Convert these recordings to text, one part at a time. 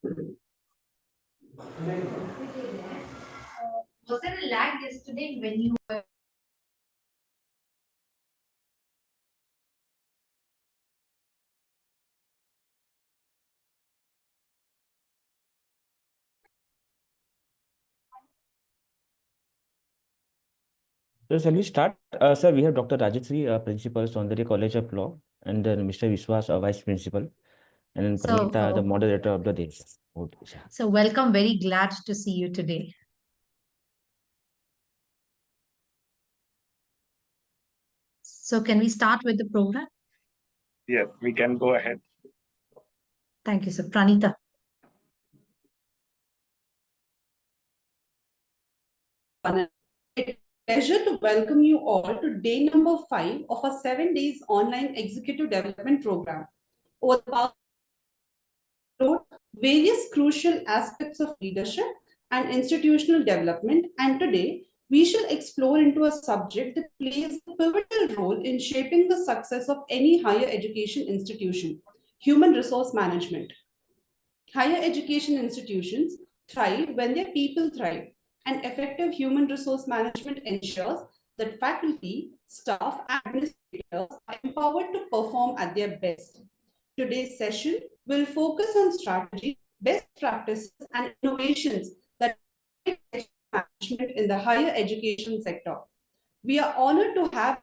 Was there a lag yesterday when you were? So shall we start? Sir, we have Dr. Rajeshri, Principal, Soundarya College of Law, and then Mr. Vishwas, Vice Principal, and then So, Pranita, the moderator of the day. Okay, sir. so welcome. Very glad to see you today. So can we start with the program? Yes, we can go ahead. Thank you, sir. Pranita. It's a pleasure to welcome you all to day number 5 of our 7 days online executive development program. Over the past various crucial aspects of leadership and institutional development, and today we shall explore into a subject that plays a pivotal role in shaping the success of any higher education institution: human resource management. Higher education institutions thrive when their people thrive, and effective human resource management ensures that faculty, staff, and administrators are empowered to perform at their best. Today's session will focus on strategy, best practices, and innovations that management in the higher education sector. We are honored to have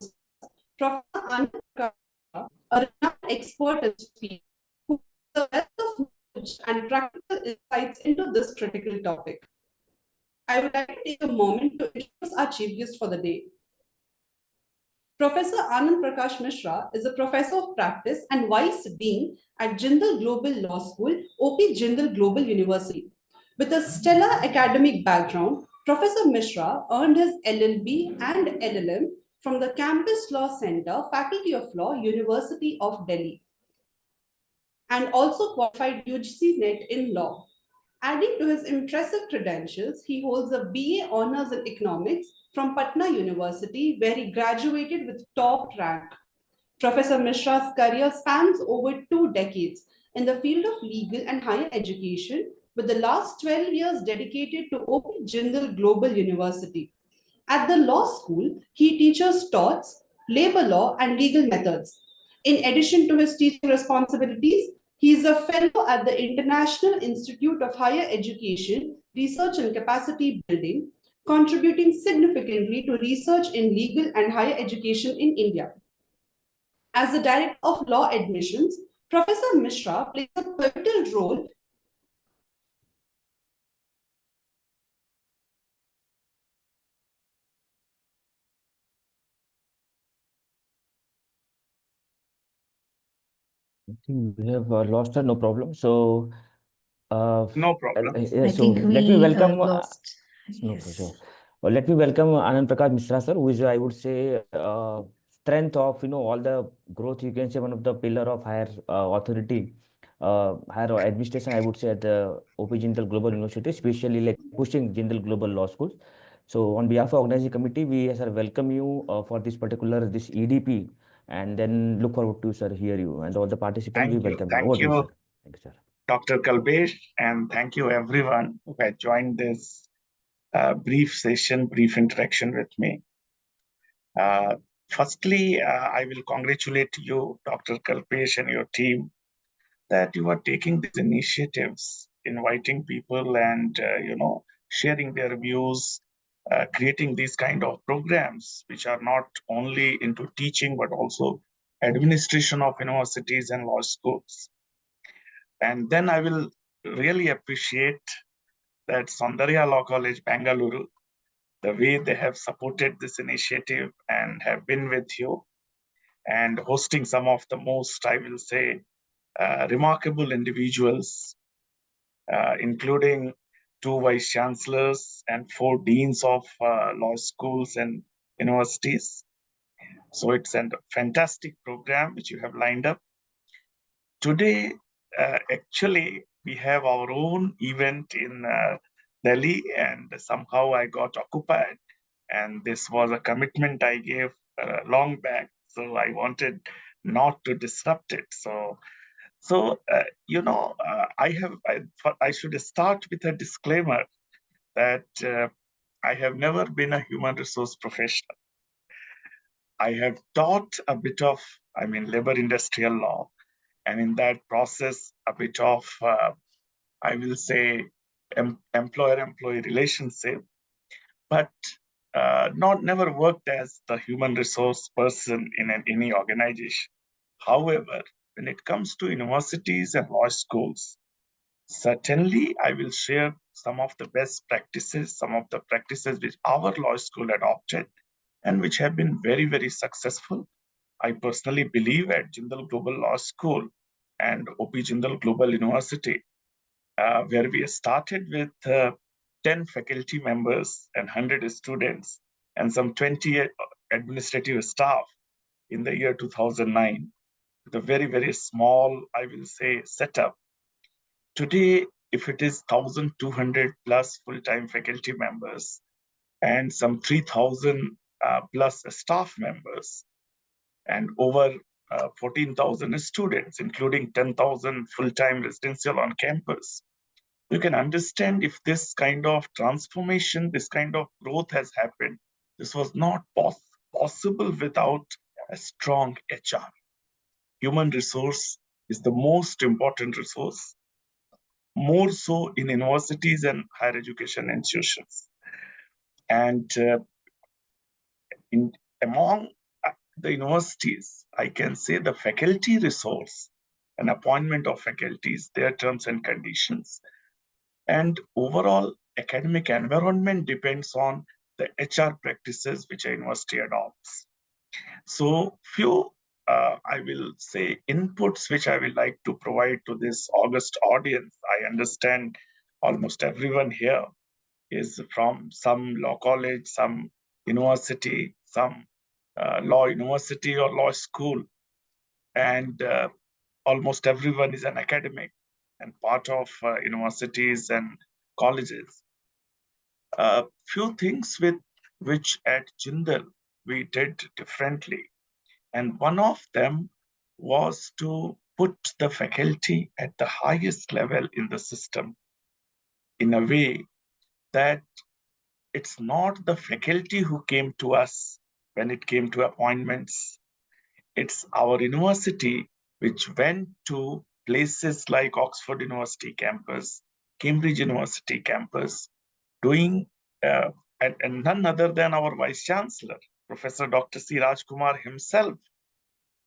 Prof. Anand, a renowned expert in this field, who has a wealth of knowledge and practical insights into this critical topic. I would like to take a moment to introduce our chief guest for the day. Professor Anand Prakash Mishra is a professor of practice and vice dean at Jindal Global Law School, OP Jindal Global University. With a stellar academic background, Professor Mishra earned his LLB and LLM from the Campus Law Center, Faculty of Law, University of Delhi, and also qualified UGC NET in law. Adding to his impressive credentials, he holds a BA Honours in Economics from Patna University, where he graduated with top rank. Professor Mishra's career spans over 2 decades in the field of legal and higher education, with the last 12 years dedicated to OP Jindal Global University. At the law school, he teaches torts, labor law, and legal methods. In addition to his teaching responsibilities, he is a fellow at the International Institute of Higher Education, Research and Capacity Building, contributing significantly to research in legal and higher education in India. As the Director of Law Admissions, Professor Mishra plays a pivotal role I think we have lost her, no problem. So, No problem. I so think let me we welcome. lost. No, Yes. sure. Let me welcome Anand Prakash Mishra, sir, who is, I would say, strength of all the growth. You can say one of the pillar of higher authority, higher administration. I would say at the OP Jindal Global University, especially like pushing Jindal Global Law Schools. So on behalf of organizing committee, we sir welcome you for this particular this EDP, and then look forward to sir hear you and all the participants. We Thank you. welcome you. Thank Over to you, you, sir. Thank you, sir. Dr. Kalpesh, and thank you everyone who had joined this brief session, brief interaction with me. Firstly, I will congratulate you, Dr. Kalpesh, and your team that you are taking these initiatives, inviting people and sharing their views, creating these kind of programs which are not only into teaching but also administration of universities and law schools. And then I will really appreciate that Soundarya Law College, Bangalore, the way they have supported this initiative and have been with you and hosting some of the most, I will say, remarkable individuals, including 2 vice chancellors and 4 deans of law schools and universities. So it's a fantastic program which you have lined up. Today, actually, we have our own event in Delhi, and somehow I got occupied. And this was a commitment I gave long back. So I wanted not to disrupt it. So So, I should start with a disclaimer that I have never been a human resource professional. I have taught a bit of, labor industrial law, and in that process, a bit of, I will say, employer-employee relationship, but not never worked as the human resource person in any organization. However, when it comes to universities and law schools, certainly I will share some of the best practices, some of the practices which our law school adopted and which have been very, very successful. I personally believe at Jindal Global Law School and OP Jindal Global University, where we started with 10 faculty members and 100 students and some 20 administrative staff in the year 2009, with a very, very small, I will say, setup. Today, if it is 1,200 plus full-time faculty members and some 3,000 plus staff members and over 14,000 students, including 10,000 full-time residential on campus, you can understand if this kind of transformation, this kind of growth has happened. This was not possible without a strong HR. Human resource is the most important resource, more so in universities and higher education institutions. And among the universities, I can say the faculty resource and appointment of faculties, their terms and conditions, and overall academic environment depends on the HR practices which a university adopts. So few, I will say, inputs which I will like to provide to this August audience. I understand almost everyone here is from some law college, some university, some law university or law school, and almost everyone is an academic and part of universities and colleges. Few things with which at Jindal we did differently, and one of them was to put the faculty at the highest level in the system in a way that it's not the faculty who came to us when it came to appointments. It's our university which went to places like Oxford University campus, Cambridge University campus, doing, and none other than our Vice Chancellor, Professor Dr. C. Rajkumar himself,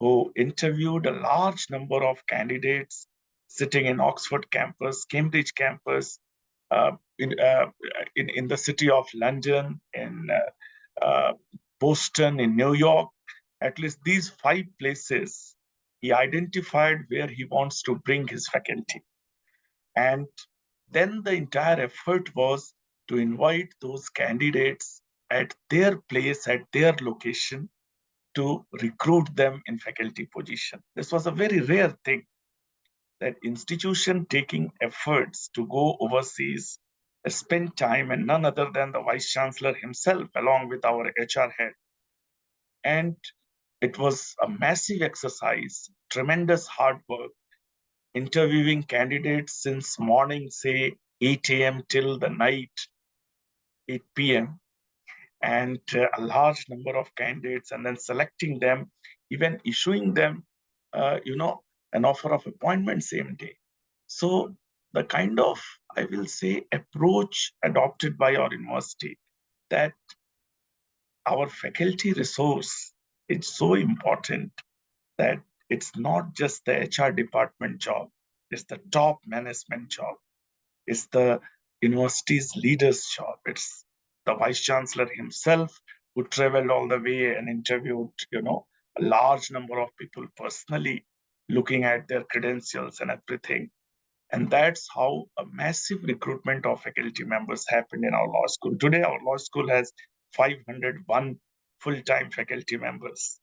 who interviewed a large number of candidates sitting in Oxford campus, Cambridge campus, uh, in, uh, in the city of London, in Boston, in New York. At least these 5 places, he identified where he wants to bring his faculty. And then the entire effort was to invite those candidates at their place, at their location, to recruit them in faculty position. This was a very rare thing, that institution taking efforts to go overseas, spend time, and none other than the Vice Chancellor himself, along with our HR head. And it was a massive exercise, tremendous hard work, interviewing candidates since morning, say 8 a.m. till the night, 8 p.m., and a large number of candidates, and then selecting them, even issuing them, an offer of appointment same day. So the kind of, I will say, approach adopted by our university, that our faculty resource is so important that it's not just the HR department job, it's the top management job, it's the university's leaders' job, it's the Vice Chancellor himself who traveled all the way and interviewed, a large number of people personally, looking at their credentials and everything. And that's how a massive recruitment of faculty members happened in our law school. Today, our law school has 501 full-time faculty members.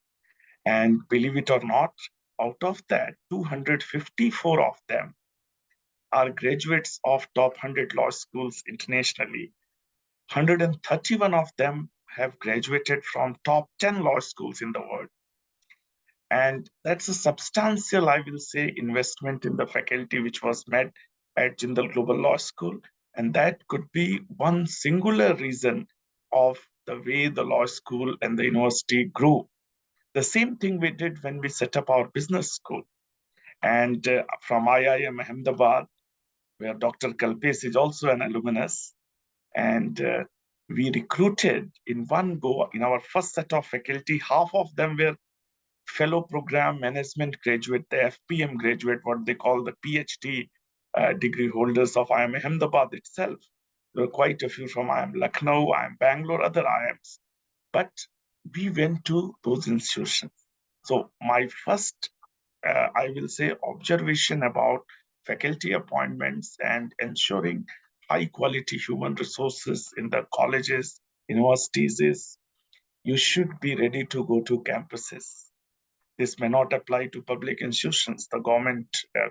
And believe it or not, out of that, 254 of them are graduates of top 100 law schools internationally. 131 of them have graduated from top 10 law schools in the world. And that's a substantial, I will say, investment in the faculty which was made at Jindal Global Law School. And that could be one singular reason of the way the law school and the university grew. The same thing we did when we set up our business school. And from IIM Ahmedabad, where Dr. Kalpesh is also an alumnus, and we recruited in one go in our first set of faculty, half of them were fellow program management graduate, the FPM graduate, what they call the PhD degree holders of IIM Ahmedabad itself. There were quite a few from IIM Lucknow, IIM Bangalore, other IIMs. But we went to those institutions. So my first, I will say, observation about faculty appointments and ensuring high quality human resources in the colleges, universities is you should be ready to go to campuses. This may not apply to public institutions. The government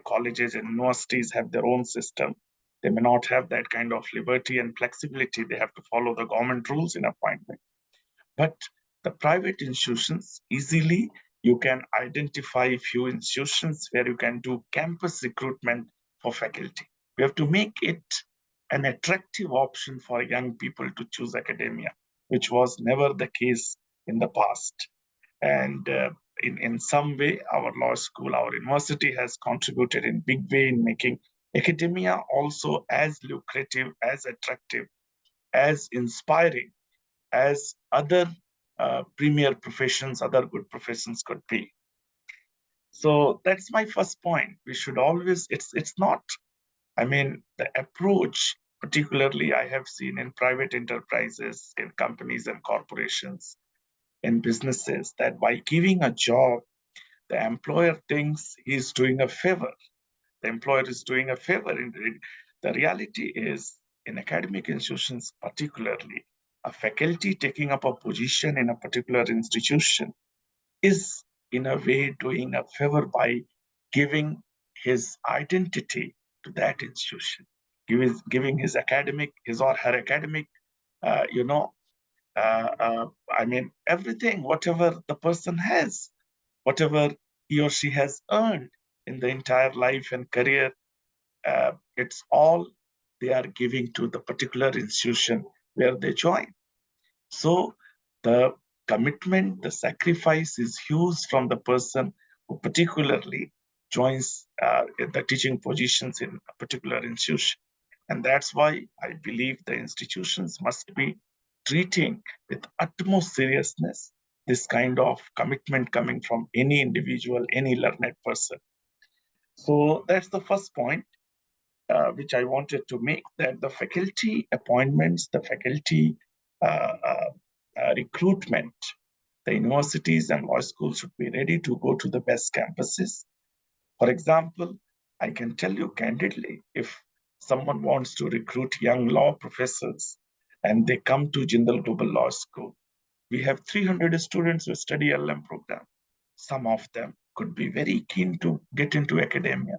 colleges and universities have their own system. They may not have that kind of liberty and flexibility. They have to follow the government rules in appointment. But the private institutions, easily you can identify few institutions where you can do campus recruitment for faculty. We have to make it an attractive option for young people to choose academia, which was never the case in the past. And in some way, our law school, our university has contributed in big way in making academia also as lucrative, as attractive, as inspiring as other premier professions, other good professions could be. So that's my first point. We should always, it's not, I mean, the approach, particularly I have seen in private enterprises, in companies and corporations, in businesses, that by giving a job, the employer thinks he's doing a favor. The employer is doing a favor. The reality is, in academic institutions particularly, a faculty taking up a position in a particular institution is in a way doing a favor by giving his identity to that institution, giving his or her academic, uh, you know, I mean, everything, whatever the person has, whatever he or she has earned in the entire life and career, it's all they are giving to the particular institution where they join. So the commitment, the sacrifice is huge from the person who particularly joins the teaching positions in a particular institution. And that's why I believe the institutions must be treating with utmost seriousness this kind of commitment coming from any individual, any learned person. So that's the first point which I wanted to make, that the faculty appointments, the faculty recruitment, the universities and law schools should be ready to go to the best campuses. For example, I can tell you candidly, if someone wants to recruit young law professors and they come to Jindal Global Law School, we have 300 students who study LM program. Some of them could be very keen to get into academia.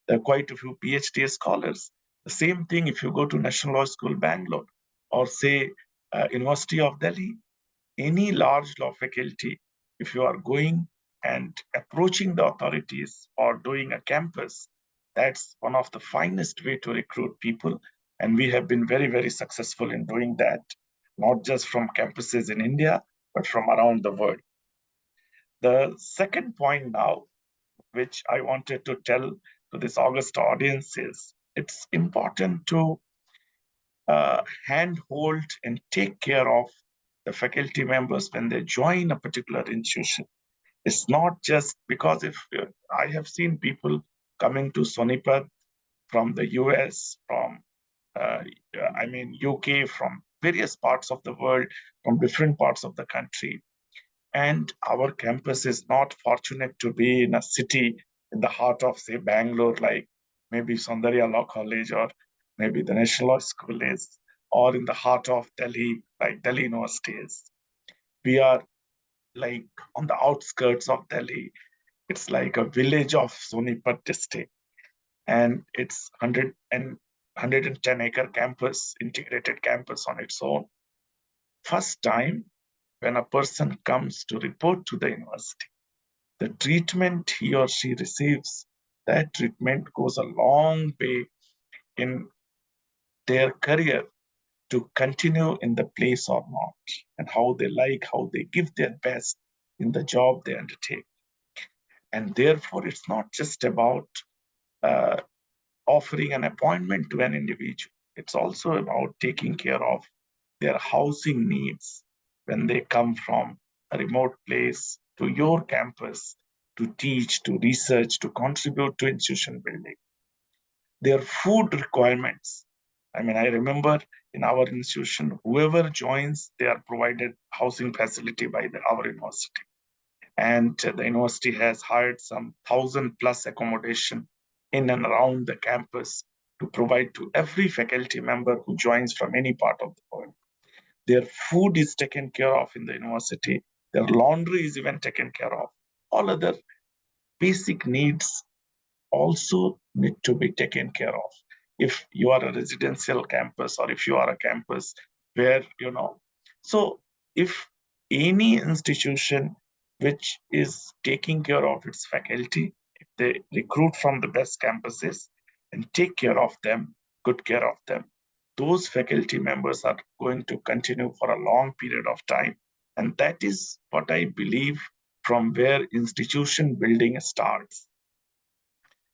There are quite a few PhD scholars. The same thing if you go to National Law School, Bangalore, or say University of Delhi, any large law faculty, if you are going and approaching the authorities or doing a campus, that's one of the finest way to recruit people. And we have been very, very successful in doing that, not just from campuses in India, but from around the world. The second point now, which I wanted to tell to this August audience, is it's important to handhold and take care of the faculty members when they join a particular institution. It's not just because if I have seen people coming to Sonipat from the US, from UK, from various parts of the world, from different parts of the country. And our campus is not fortunate to be in a city in the heart of, say, Bangalore, like maybe Soundarya Law College or maybe the National Law School is, or in the heart of Delhi, like Delhi University is. We are like on the outskirts of Delhi. It's like a village of Sonipat district. And it's 110-acre campus, integrated campus on its own. First time when a person comes to report to the university, the treatment he or she receives, that treatment goes a long way in their career to continue in the place or not, and how they give their best in the job they undertake. And therefore, it's not just about uh, offering an appointment to an individual. It's also about taking care of their housing needs when they come from a remote place to your campus to teach, to research, to contribute to institution building. Their food requirements. I mean, I remember in our institution, whoever joins, they are provided housing facility by our university. And the university has hired some 1,000+ accommodation in and around the campus to provide to every faculty member who joins from any part of the world. Their food is taken care of in the university. Their laundry is even taken care of. All other basic needs also need to be taken care of. If you are a residential campus or if you are a campus where, so if any institution which is taking care of its faculty, if they recruit from the best campuses and take care of them, good care of them, those faculty members are going to continue for a long period of time. And that is what I believe from where institution building starts.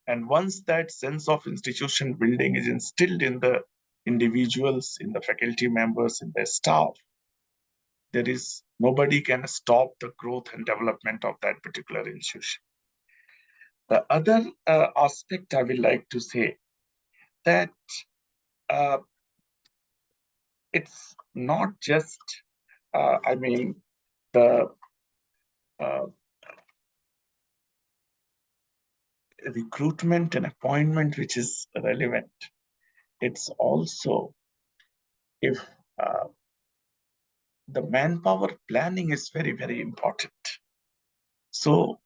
And once that sense of institution building is instilled in the individuals, in the faculty members, in the staff, there is nobody can stop the growth and development of that particular institution. The other aspect I would like to say that it's not just, the recruitment and appointment which is relevant. It's also if the manpower planning is very, very important. So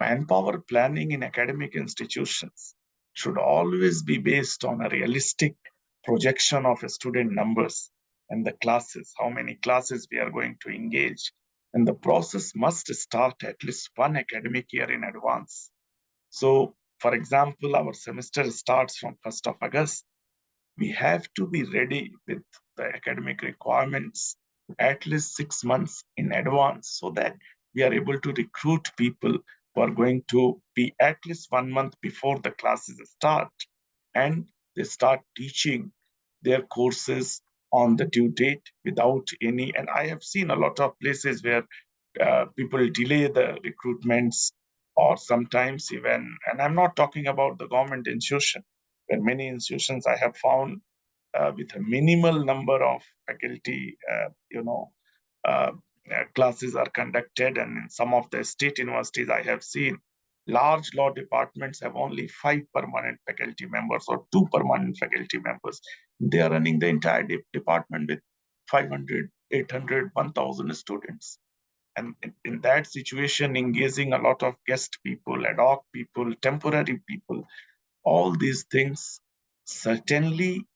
manpower planning in academic institutions should always be based on a realistic projection of student numbers and the classes, how many classes we are going to engage. And the process must start at least one academic year in advance. So, for example, our semester starts from 1st of August. We have to be ready with the academic requirements at least 6 months in advance so that we are able to recruit people who are going to be at least 1 month before the classes start, and they start teaching their courses on the due date without any. And I have seen a lot of places where people delay the recruitments, or sometimes even, and I'm not talking about the government institution, where many institutions I have found with a minimal number of faculty, classes are conducted. And in some of the state universities I have seen, large law departments have only 5 permanent faculty members or 2 permanent faculty members. They are running the entire department with 500, 800, 1,000 students. And in that situation, engaging a lot of guest people, ad hoc people, temporary people, all these things certainly,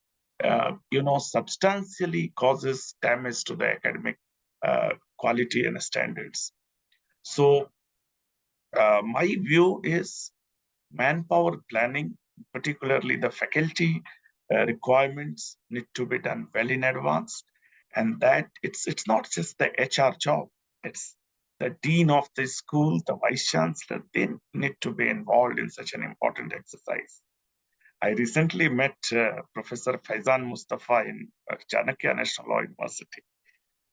substantially causes damage to the academic quality and standards. So my view is manpower planning, particularly the faculty requirements, need to be done well in advance. And that it's not just the HR job, it's the dean of the school, the vice chancellor, they need to be involved in such an important exercise. I recently met Professor Faizan Mustafa in Chanakya National Law University,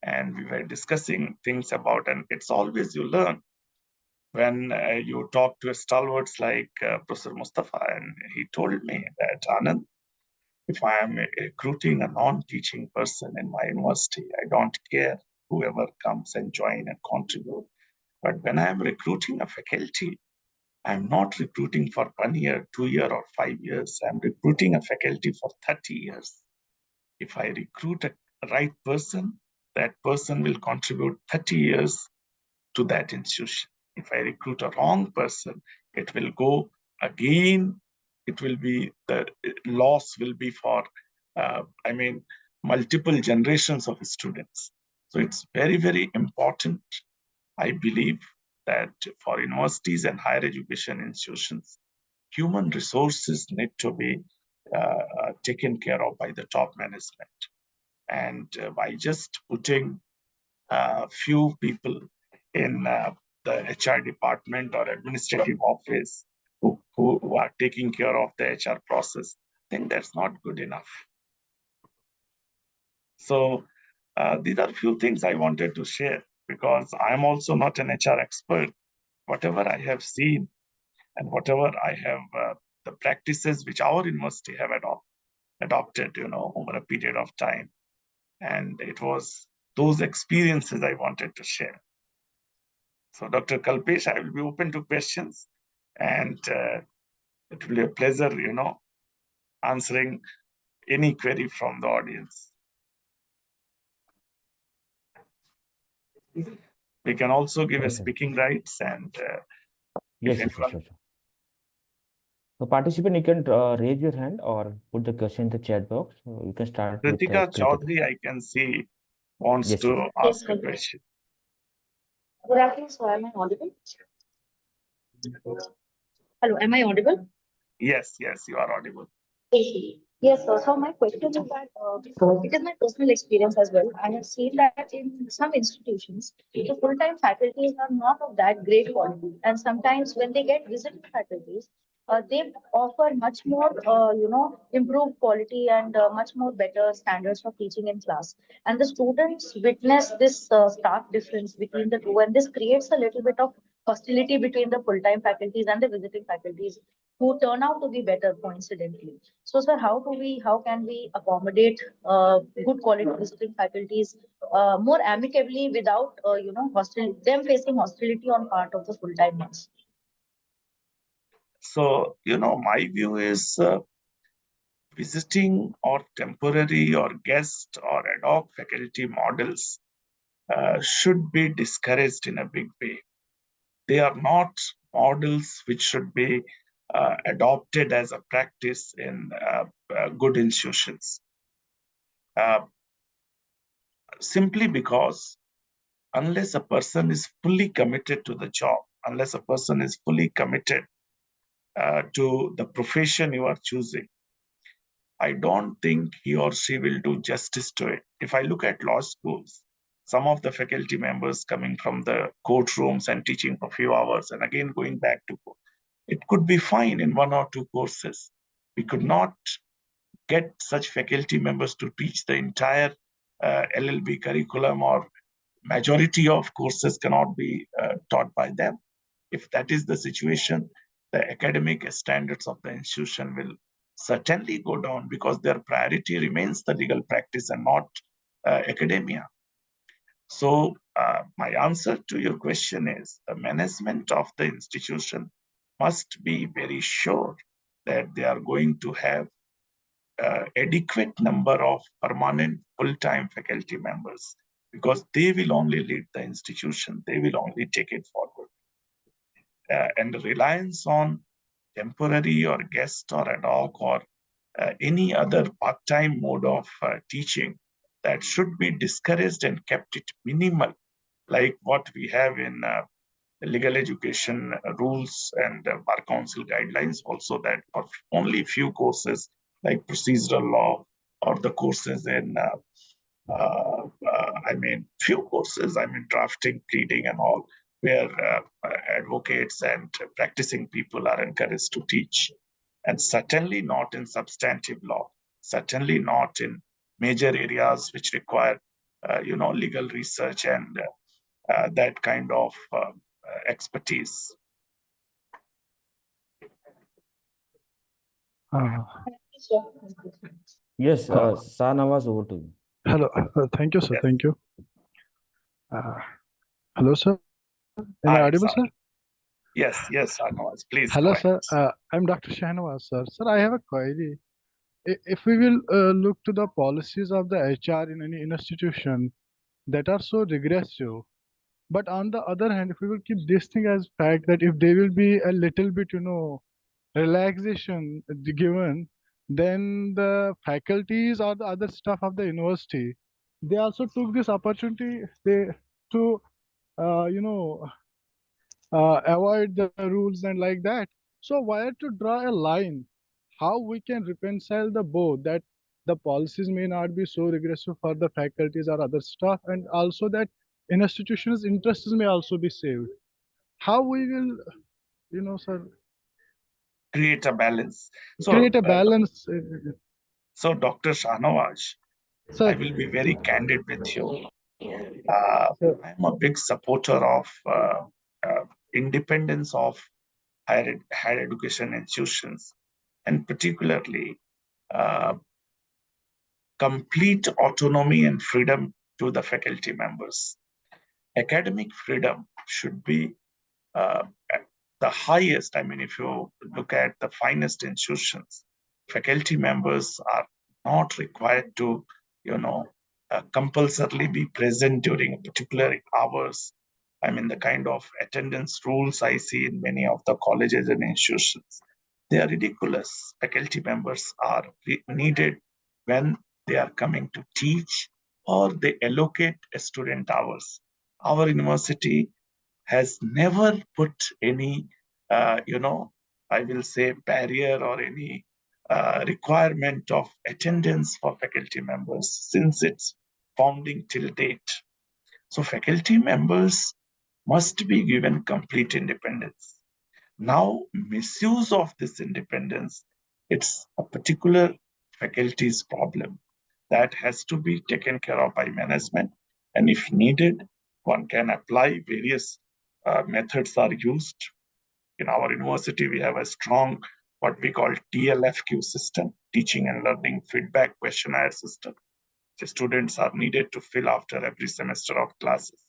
and we were discussing things about, and it's always you learn when you talk to stalwarts like Professor Mustafa, and he told me that, Anand, if I am recruiting a non-teaching person in my university, I don't care whoever comes and join and contribute. But when I am recruiting a faculty, I'm not recruiting for 1 year, 2 year, or 5 years. I'm recruiting a faculty for 30 years. If I recruit a right person, that person will contribute 30 years to that institution. If I recruit a wrong person, it will go again. It will be, the loss will be for, multiple generations of students. So it's very, very important, I believe, that for universities and higher education institutions, human resources need to be taken care of by the top management. And by just putting few people in the HR department or administrative office who are taking care of the HR process, I think that's not good enough. So these are few things I wanted to share, because I'm also not an HR expert. Whatever I have seen and whatever I have, the practices which our university have adopted, over a period of time. And it was those experiences I wanted to share. So Dr. Kalpesh, I will be open to questions, and it will be a pleasure, answering any query from the audience. We can also give a Okay. speaking rights, and Yes, if sure, anyone, sure. So participant, you can raise your hand or put the question in the chat box. You can start with Kritika Kritika. Chaudhary, I can see, wants Yes, to yes. ask a question. Good afternoon, sir. Am I audible? Hello, am I audible? Yes, you are audible. Okay. Yes, sir. So my question is that it is my personal experience as well. I have seen that in some institutions, the full-time faculties are not of that great quality, and sometimes when they get visiting faculties, they offer much more, improved quality and much more better standards of teaching in class. And the students witness this stark difference between the two, and this creates a little bit of hostility between the full-time faculties and the visiting faculties who turn out to be better coincidentally. So, sir, how can we accommodate good quality visiting faculties more amicably without, them facing hostility on part of the full-time ones? So, my view is visiting or temporary or guest or ad hoc faculty models should be discouraged in a big way. They are not models which should be adopted as a practice in good institutions. Simply because unless a person is fully committed to the job, unless a person is fully committed to the profession you are choosing, I don't think he or she will do justice to it. If I look at law schools, some of the faculty members coming from the courtrooms and teaching for a few hours and again going back to court, it could be fine in one or two courses. We could not get such faculty members to teach the entire LLB curriculum, or majority of courses cannot be taught by them. If that is the situation, the academic standards of the institution will certainly go down, because their priority remains the legal practice and not academia. So my answer to your question is the management of the institution must be very sure that they are going to have adequate number of permanent full-time faculty members, because they will only lead the institution, they will only take it forward. And the reliance on temporary or guest or ad hoc or any other part-time mode of teaching, that should be discouraged and kept it minimal, like what we have in legal education rules and bar council guidelines also, that for only few courses like procedural law, or the courses in few courses, drafting, pleading and all, where advocates and practicing people are encouraged to teach. And certainly not in substantive law, certainly not in major areas which require legal research and that kind of expertise. Yes, Sanawaz, over to you. Hello, thank you, sir. Yes. Thank you. Hello, sir. Am I Hi, audible, sir? Yes, Anand, please. Hello, go sir. ahead. I'm Dr. Shahnawaz, sir. Sir, I have a query. If we will look to the policies of the HR in any institution that are so regressive, but on the other hand, if we will keep this thing as fact that if there will be a little bit, relaxation given, then the faculties or the other staff of the university, they also took this opportunity to avoid the rules and like that. So where to draw a line? How we can reconcile the both, that the policies may not be so regressive for the faculties or other staff, and also that institutions' interests may also be saved. How we will, sir, Create a balance. create So, a balance, Dr. Shahnawaz, I sir. will be very candid with you. Sir. I'm a big supporter of independence of higher education institutions, and particularly uh, complete autonomy and freedom to the faculty members. Academic freedom should be at the highest. I mean, if you look at the finest institutions, faculty members are not required to, compulsorily be present during particular hours. I mean, the kind of attendance rules I see in many of the colleges and institutions, they are ridiculous. Faculty members are needed when they are coming to teach or they allocate student hours. Our university has never put any, I will say, barrier or any requirement of attendance for faculty members since its founding till date. So, faculty members must be given complete independence. Now, misuse of this independence, it's a particular faculty's problem that has to be taken care of by management. And if needed, one can apply various methods are used. In our university, we have a strong what we call TLFQ system, teaching and learning feedback questionnaire system. The students are needed to fill after every semester of classes.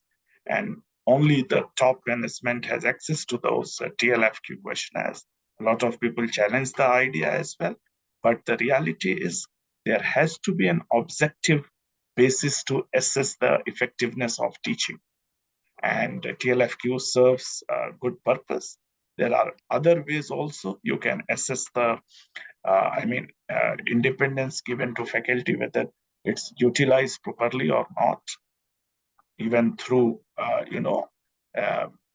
And only the top management has access to those TLFQ questionnaires. A lot of people challenge the idea as well. But the reality is there has to be an objective basis to assess the effectiveness of teaching. And TLFQ serves a good purpose. There are other ways also you can assess the, independence given to faculty, whether it's utilized properly or not, even through,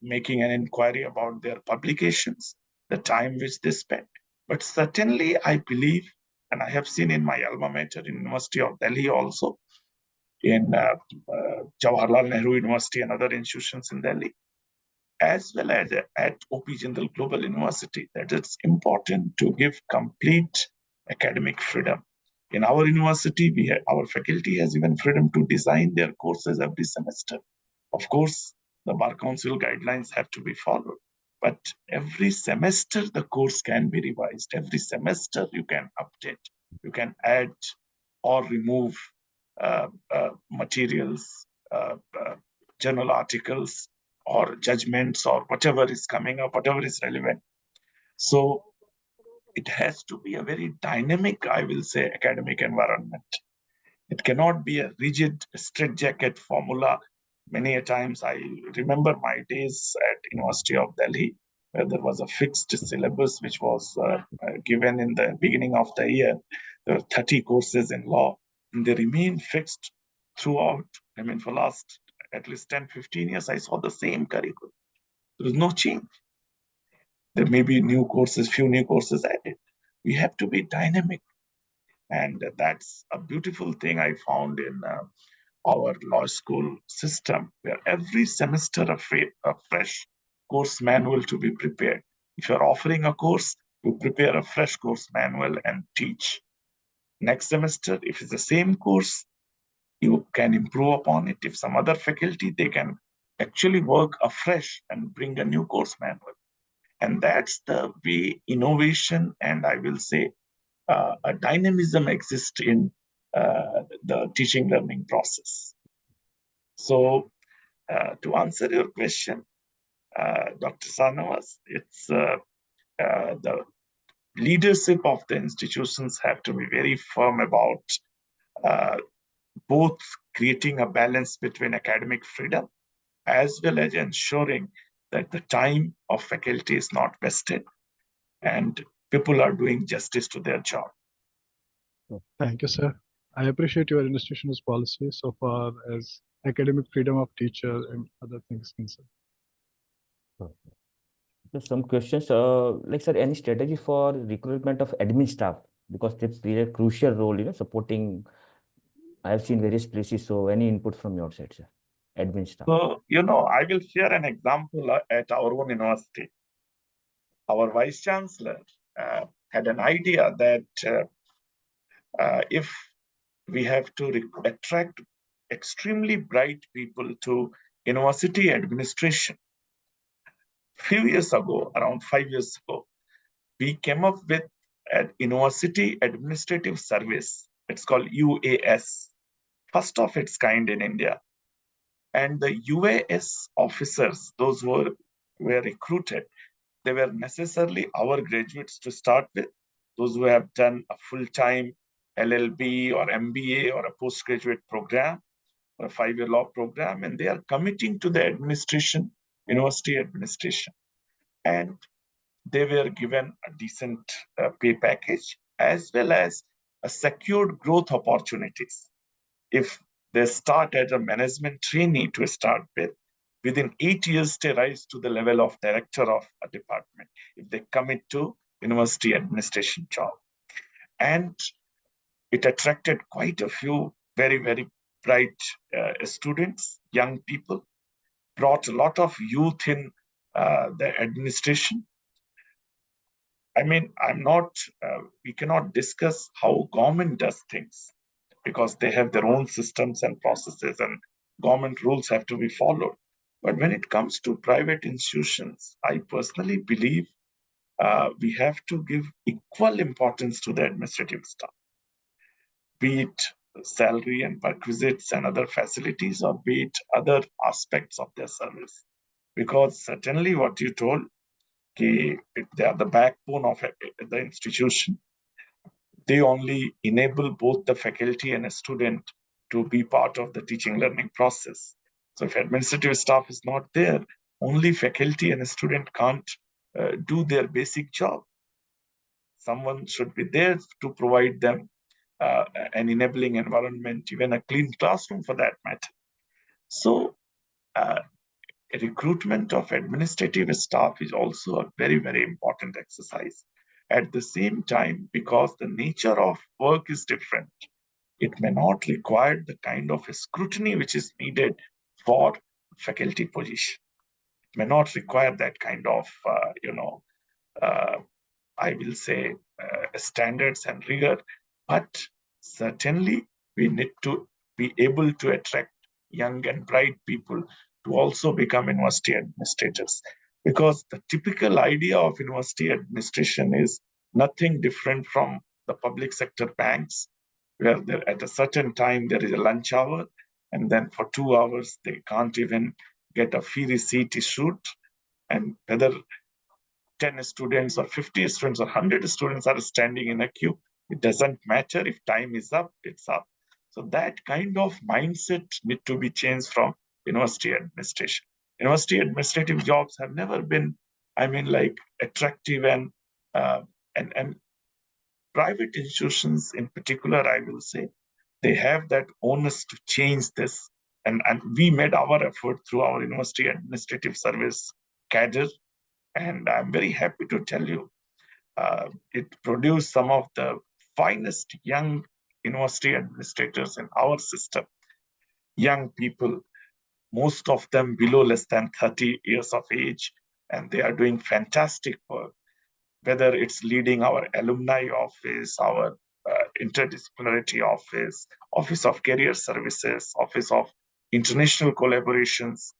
making an inquiry about their publications, the time which they spend. But certainly, I believe, and I have seen in my alma mater, University of Delhi also, in Jawaharlal Nehru University and other institutions in Delhi, as well as at OP Jindal Global University, that it's important to give complete academic freedom. In our university, our faculty has even freedom to design their courses every semester. Of course, the Bar Council guidelines have to be followed, but every semester the course can be revised. Every semester you can update, you can add or remove materials, journal articles, or judgments, or whatever is coming up, whatever is relevant. So it has to be a very dynamic, I will say, academic environment. It cannot be a rigid straitjacket formula. Many a times I remember my days at University of Delhi, where there was a fixed syllabus which was given in the beginning of the year. There were 30 courses in law, and they remain fixed throughout. I mean, for last at least 10, 15 years, I saw the same curriculum. There is no change. There may be new courses, few new courses added. We have to be dynamic. And that's a beautiful thing I found in our law school system, where every semester a fresh course manual to be prepared. If you're offering a course, you prepare a fresh course manual and teach. Next semester, if it's the same course, you can improve upon it. If some other faculty, they can actually work afresh and bring a new course manual. And that's the way innovation and I will say a dynamism exists in the teaching learning process. So to answer your question, Dr. Sanavas, it's the leadership of the institutions have to be very firm about both creating a balance between academic freedom as well as ensuring that the time of faculty is not wasted and people are doing justice to their job. Thank you, sir. I appreciate your institution's policy so far as academic freedom of teacher and other things concerned. Just some questions. Like, sir, any strategy for recruitment of admin staff, because they play a crucial role, supporting. I have seen various places. So, any input from your side, sir? Admin staff. So, I will share an example at our own university. Our vice chancellor had an idea that if we have to attract extremely bright people to university administration, few years ago, around 5 years ago, we came up with a university administrative service. It's called UAS, first of its kind in India. And the UAS officers, those who were recruited, they were necessarily our graduates to start with, those who have done a full-time LLB or MBA or a postgraduate program or a 5-year law program, and they are committing to the administration, university administration. And they were given a decent pay package as well as a secured growth opportunities. If they start as a management trainee to start with, within 8 years, they rise to the level of director of a department if they commit to university administration job. And it attracted quite a few very, very bright students, young people, brought a lot of youth in the administration. I mean, we cannot discuss how government does things because they have their own systems and processes and government rules have to be followed. But when it comes to private institutions, I personally believe we have to give equal importance to the administrative staff, be it salary and perquisites and other facilities, or be it other aspects of their service. Because certainly what you told, they are the backbone of the institution. They only enable both the faculty and a student to be part of the teaching learning process. So if administrative staff is not there, only faculty and a student can't do their basic job. Someone should be there to provide them an enabling environment, even a clean classroom for that matter. So recruitment of administrative staff is also a very, very important exercise. At the same time, because the nature of work is different, it may not require the kind of scrutiny which is needed for faculty position. It may not require that kind of, I will say, standards and rigor, but certainly we need to be able to attract young and bright people to also become university administrators. Because the typical idea of university administration is nothing different from the public sector banks, where at a certain time there is a lunch hour, and then for 2 hours they can't even get a fee receipt issued. And whether 10 students or 50 students or 100 students are standing in a queue, it doesn't matter. If time is up, it's up. So that kind of mindset need to be changed from university administration. University administrative jobs have never been, attractive, and private institutions in particular, I will say, they have that onus to change this. And we made our effort through our university administrative service cadre. And I'm very happy to tell you, it produced some of the finest young university administrators in our system. Young people, most of them below less than 30 years of age, and they are doing fantastic work, whether it's leading our alumni office, our interdisciplinary office, Office of Career Services, Office of International Collaborations,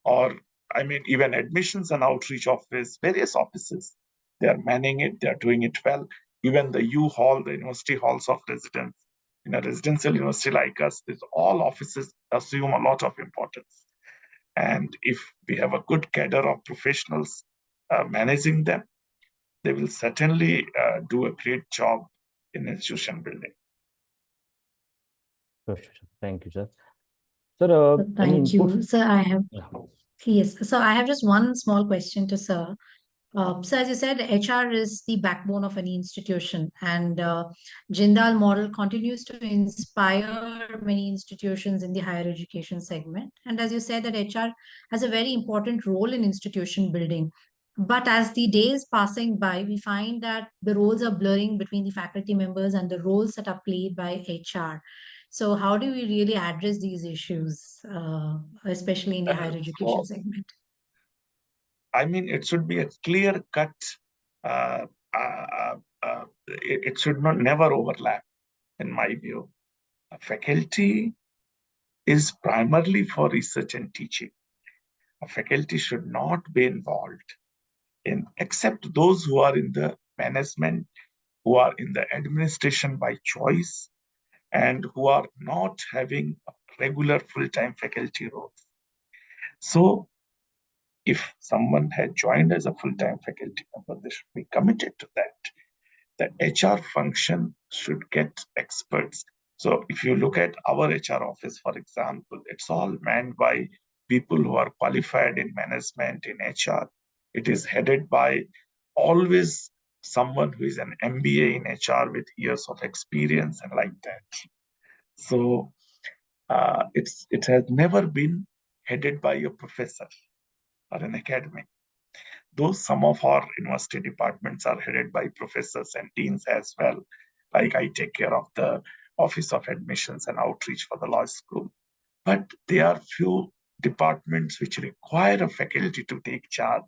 or even admissions and outreach office, various offices. They are manning it, they are doing it well. Even the U Hall, the university halls of residence, in a residential university like us, all offices assume a lot of importance. And if we have a good cadre of professionals managing them, they will certainly do a great job in institution building. Sure, sure, sure. Thank you, sir. Sir, any Thank you. input? Sir, I have, Yeah. yes. So I have just one small question to sir. So as you said, HR is the backbone of any institution, and Jindal model continues to inspire many institutions in the higher education segment. And as you said, that HR has a very important role in institution building. But as the days passing by, we find that the roles are blurring between the faculty members and the roles that are played by HR. So how do we really address these issues, especially in the higher education segment? I mean, it should be a clear cut. It should not never overlap, in my view. A faculty is primarily for research and teaching. A faculty should not be involved in, except those who are in the management, who are in the administration by choice, and who are not having regular full-time faculty roles. So if someone had joined as a full-time faculty member, they should be committed to that. The HR function should get experts. So if you look at our HR office, for example, it's all manned by people who are qualified in management, in HR. It is headed by always someone who is an MBA in HR with years of experience and like that. So it has never been headed by a professor or an academic. Though some of our university departments are headed by professors and deans as well. Like I take care of the Office of Admissions and Outreach for the law school. But there are few departments which require a faculty to take charge,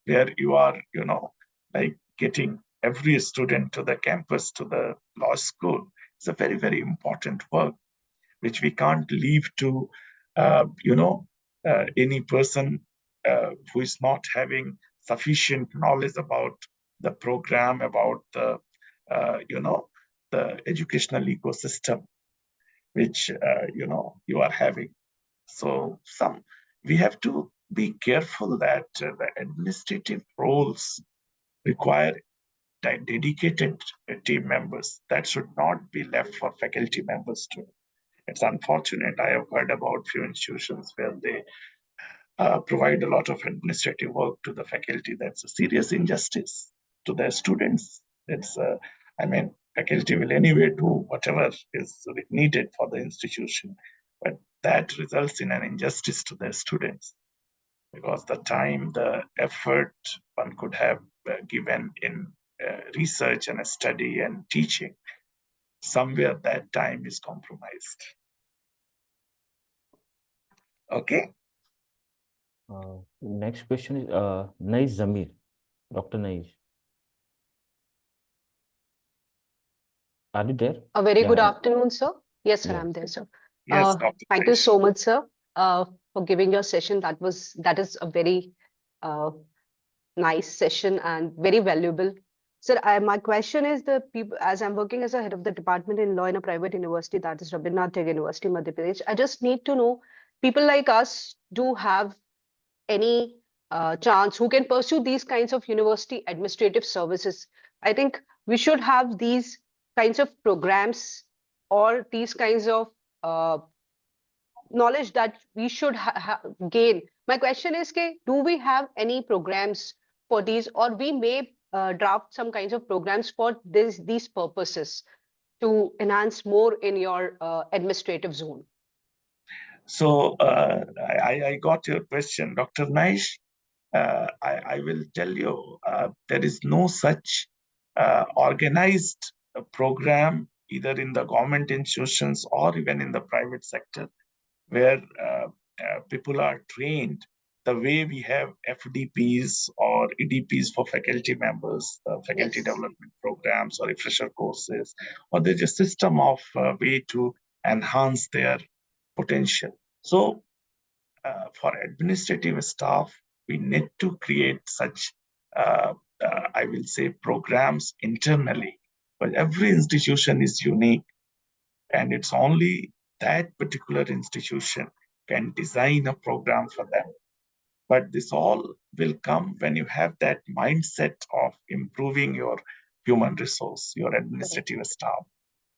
where you are, like getting every student to the campus, to the law school. It's a very, very important work, which we can't leave to, any person who is not having sufficient knowledge about the program, about the, the educational ecosystem, which, you are having. So we have to be careful that the administrative roles require dedicated team members. That should not be left for faculty members to. It's unfortunate. I have heard about few institutions where they provide a lot of administrative work to the faculty. That's a serious injustice to their students. Faculty will anyway do whatever is needed for the institution, but that results in an injustice to their students, because the time, the effort one could have given in research and study and teaching, somewhere that time is compromised. Okay. Next question is Naiz Zamir, Dr. Naiz. Are you there? A very good Yeah. afternoon, sir. Yes, sir, Yeah. I'm there, sir. Yes, Dr. Thank you Prakash. so much, sir, for giving your session. That is a very nice session and very valuable. Sir, my question is, the people, as I'm working as a head of the department in law in a private university, that is Rabindranath Tagore University, Madhya Pradesh, I just need to know, people like us do have any chance who can pursue these kinds of university administrative services. I think we should have these kinds of programs or these kinds of knowledge that we should gain. My question is, do we have any programs for these, or we may draft some kinds of programs for these purposes to enhance more in your administrative zone? So I got your question, Dr. Naish. I will tell you, there is no such organized program, either in the government institutions or even in the private sector, where people are trained the way we have FDPs or EDPs for faculty members, faculty Yes. development programs or refresher courses, or there's a system of way to enhance their potential. So for administrative staff, we need to create such, I will say, programs internally. But every institution is unique, and it's only that particular institution can design a program for them. But this all will come when you have that mindset of improving your human resource, your administrative staff.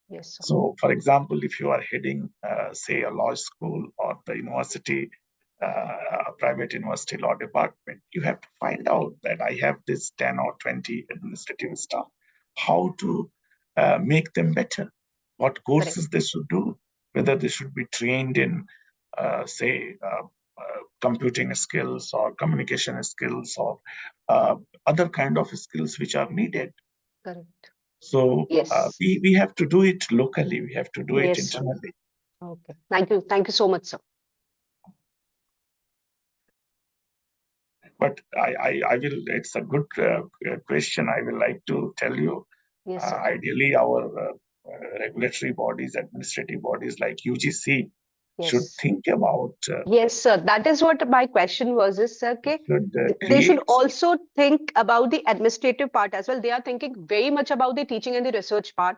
Yes, sir. So, for example, if you are heading, say, a law school or the university a private university law department, you have to find out that I have this 10 or 20 administrative staff, how to make them better, what courses they should do, whether they should be trained in, computing skills or communication skills or other kind of skills which are needed. Correct. So Yes. we have to do it locally. We have to do it Yes, sir. internally. Okay. Thank you. Thank you so much, sir. But I will, it's a good question. I will like to tell you, Yes, sir. ideally our regulatory bodies, administrative bodies like UGC should Yes. think about, Yes, sir. That is what my question was, is, sir, okay? should They should create, also think about the administrative part as well. They are thinking very much about the teaching and the research part,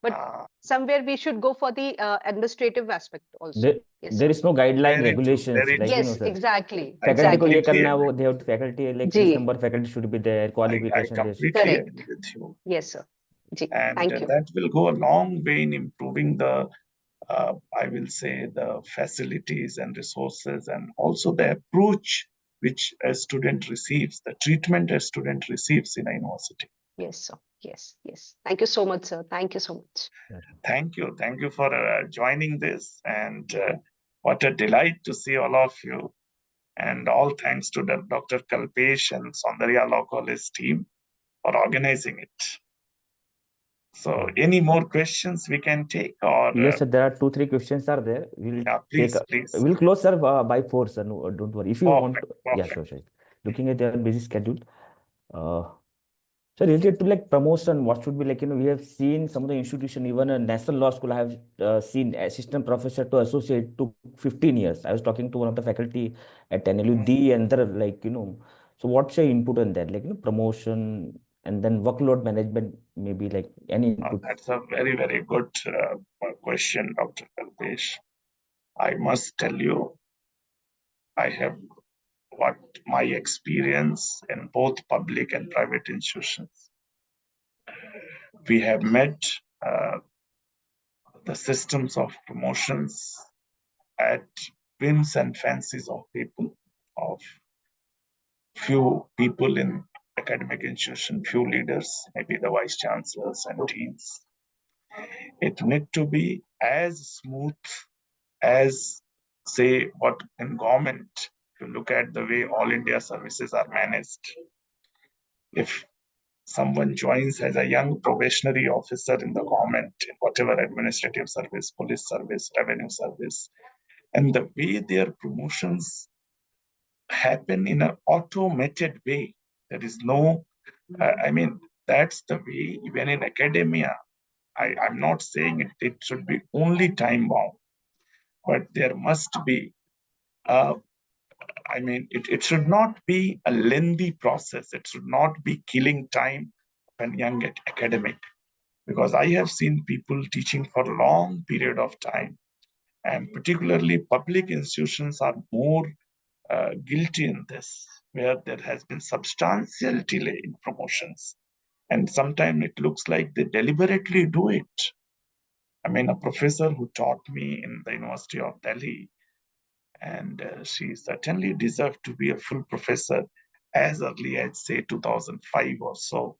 but somewhere we should go for the administrative aspect also. There, Yes, there sir. is no guideline Very true, regulations very like true. Yes, sir. exactly. I Faculty को ये completely करना है, agree. वो they have to faculty like this ji. number of faculty should be there, I qualification this. completely Correct. agree with you. Yes, sir. Ji. And Thank you. that will go a long way in improving the, I will say, the facilities and resources, and also the approach which a student receives, the treatment a student receives in a university. Yes, sir. Yes, yes. Thank you so much, sir. Thank you so much. Thank you. Thank you for joining this. And what a delight to see all of you. And all thanks to the Dr. Kalpesh and Soundarya Law College team for organizing it. So any more questions we can take, or Yes, sir. There are 2-3 questions are there. We'll yeah, take. please. We'll close, sir, by 4, sir. No, don't worry. If you want, yeah, Perfect. sure. Looking at their busy schedule. So related to like promotion, what should be like, we have seen some of the institution, even a national law school, I have seen assistant professor to associate to 15 years. I was talking to one of the faculty at NLUD and they're like, so what's your input on that? Like, promotion and then workload management, maybe like any input. That's a very, very good question, Dr. Kalpesh. I must tell you, I have what my experience in both public and private institutions. We have met the systems of promotions at whims and fancies of people, of few people in academic institution, few leaders, maybe the vice chancellors and deans. It need to be as smooth as, say, what in government, if you look at the way all India services are managed, if someone joins as a young probationary officer in the government, in whatever administrative service, police service, revenue service, and the way their promotions happen in an automated way, there is no, that's the way, even in academia, I'm not saying it should be only time bound, but there must be, it should not be a lengthy process. It should not be killing time when young academic, because I have seen people teaching for a long period of time, and particularly public institutions are more guilty in this, where there has been substantial delay in promotions. And sometimes it looks like they deliberately do it. A professor who taught me in the University of Delhi, and she certainly deserved to be a full professor as early as, say, 2005 or so.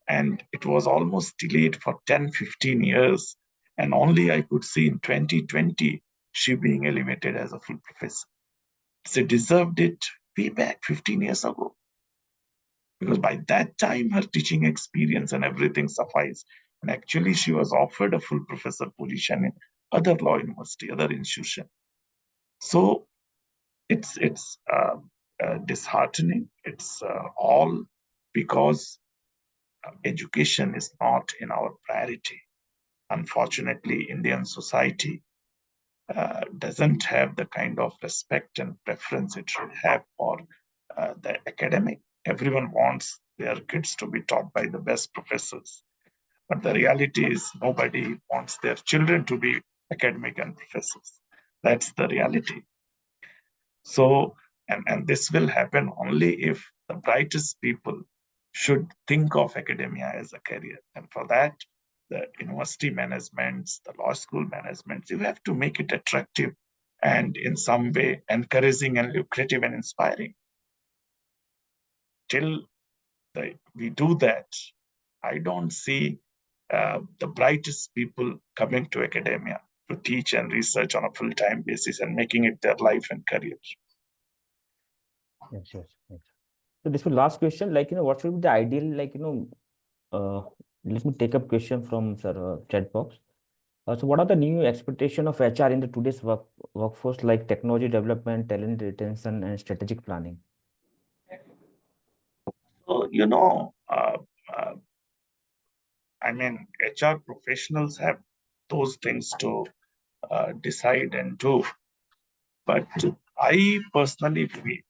And it was almost delayed for 10-15 years. And only I could see in 2020, she being elevated as a full professor. She deserved it way back 15 years ago. Because by that time, her teaching experience and everything sufficed. And actually, she was offered a full professor position in other law university, other institution. So it's disheartening. It's all because education is not in our priority. Unfortunately, Indian society doesn't have the kind of respect and preference it should have for the academic. Everyone wants their kids to be taught by the best professors. But the reality is nobody wants their children to be academic and professors. That's the reality. So, and this will happen only if the brightest people should think of academia as a career. And for that, the university managements, the law school managements, you have to make it attractive and in some way encouraging and lucrative and inspiring. Till we do that, I don't see the brightest people coming to academia to teach and research on a full-time basis and making it their life and career. Yes, yes, yes. So this is the last question, like, what should be the ideal, like, let me take up question from sir chat box. So what are the new expectation of HR in the today's workforce, like technology development, talent retention, and strategic planning? So, I mean, HR professionals have those things to decide and do. But I personally feel,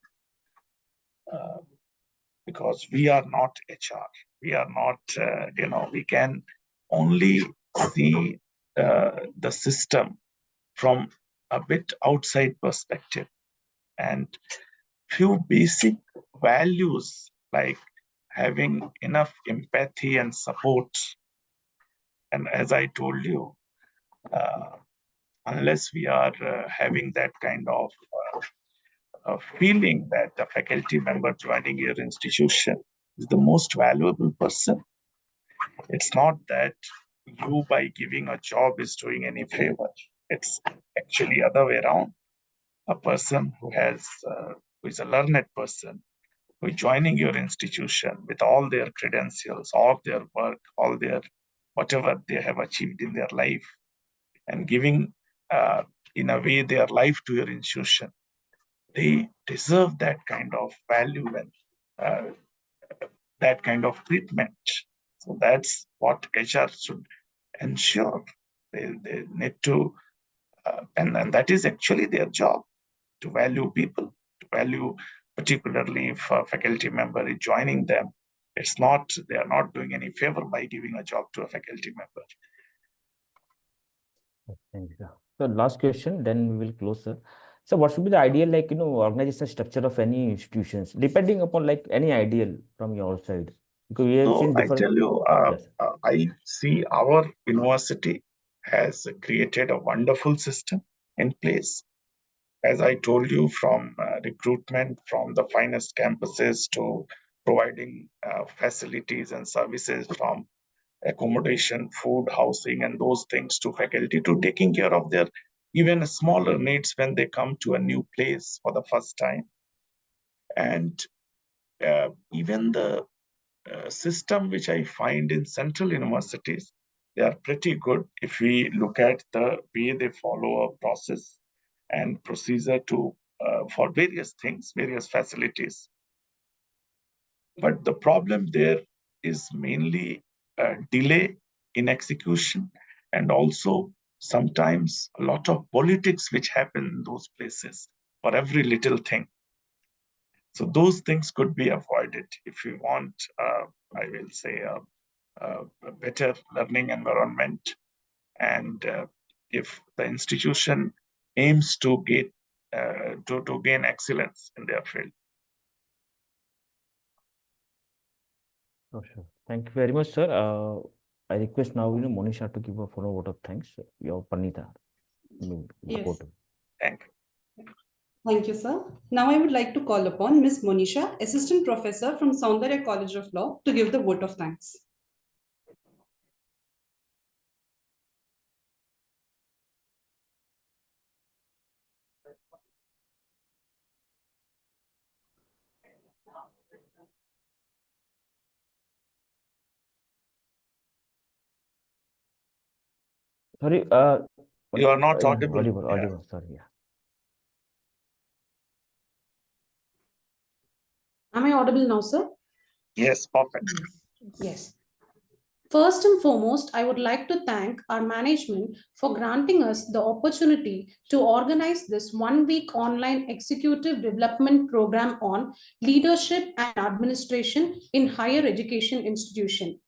because we are not HR, we are not, we can only see the system from a bit outside perspective, and few basic values like having enough empathy and support. And as I told you, unless we are having that kind of feeling that a faculty member joining your institution is the most valuable person, it's not that you by giving a job is doing any favor. It's actually other way around. A person who is a learned person, who is joining your institution with all their credentials, all their work, all their whatever they have achieved in their life, and giving in a way their life to your institution, they deserve that kind of value and that kind of treatment. So that's what HR should ensure. They need to, and that is actually their job, to value people, to value, particularly if a faculty member is joining them. It's not, they are not doing any favor by giving a job to a faculty member. Thank you, sir. So last question, then we will close, sir. So what should be the ideal, like, organizational structure of any institutions, depending upon like any ideal from your side? Because we have So seen I different. tell you, Yes. I see our university has created a wonderful system in place. As I told you, from recruitment, from the finest campuses to providing facilities and services, from accommodation, food, housing, and those things, to faculty, to taking care of their even smaller needs when they come to a new place for the first time. And even the system which I find in central universities, they are pretty good if we look at the way they follow a process and procedure to for various things, various facilities. But the problem there is mainly delay in execution, and also sometimes a lot of politics which happen in those places for every little thing. So those things could be avoided if we want, I will say, a better learning environment, and if the institution aims to get to gain excellence in their field. Oh, sure. Thank you very much, sir. I request now, Monisha to give a follow vote of thanks. Your Panita. Yes. Thank you. Thank you, sir. Now I would like to call upon Ms. Monisha, Assistant Professor from SOUNDARYA College of Law, to give the vote of thanks. Sorry, You are not yeah, audible. audible, sorry, yeah. Am I audible now, sir? Yes, perfect. Yes. First and foremost, I would like to thank our management for granting us the opportunity to organize this one-week online executive development program on leadership and administration in higher education institution.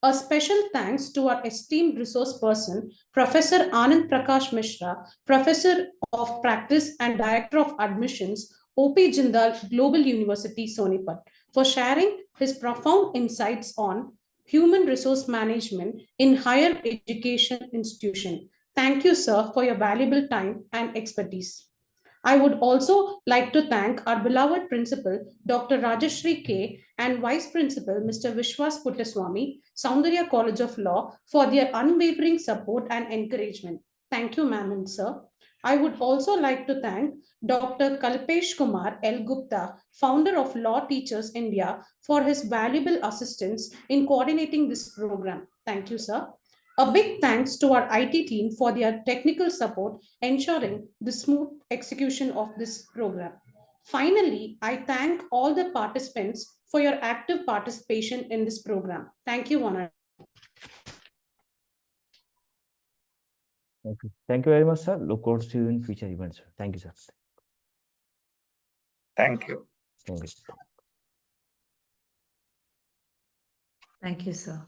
A special thanks to our esteemed resource person, Professor Anand Prakash Mishra, Professor of Practice and Director of Admissions, OP Jindal Global University, Sonipat, for sharing his profound insights on human resource management in higher education institution. Thank you, sir, for your valuable time and expertise. I would also like to thank our beloved principal, Dr. Rajashri K, and Vice Principal, Mr. Vishwas Puttaswamy, Soundarya College of Law, for their unwavering support and encouragement. Thank you, ma'am and sir. I would also like to thank Dr. Kalpesh Kumar L. Gupta, founder of Law Teachers India, for his valuable assistance in coordinating this program. Thank you, sir. A big thanks to our IT team for their technical support, ensuring the smooth execution of this program. Finally, I thank all the participants for your active participation in this program. Thank you, one and all. Thank you. Thank you very much, sir. Look forward to you in future events, sir. Thank you, sir. Thank you. Thank you. Thank you, sir.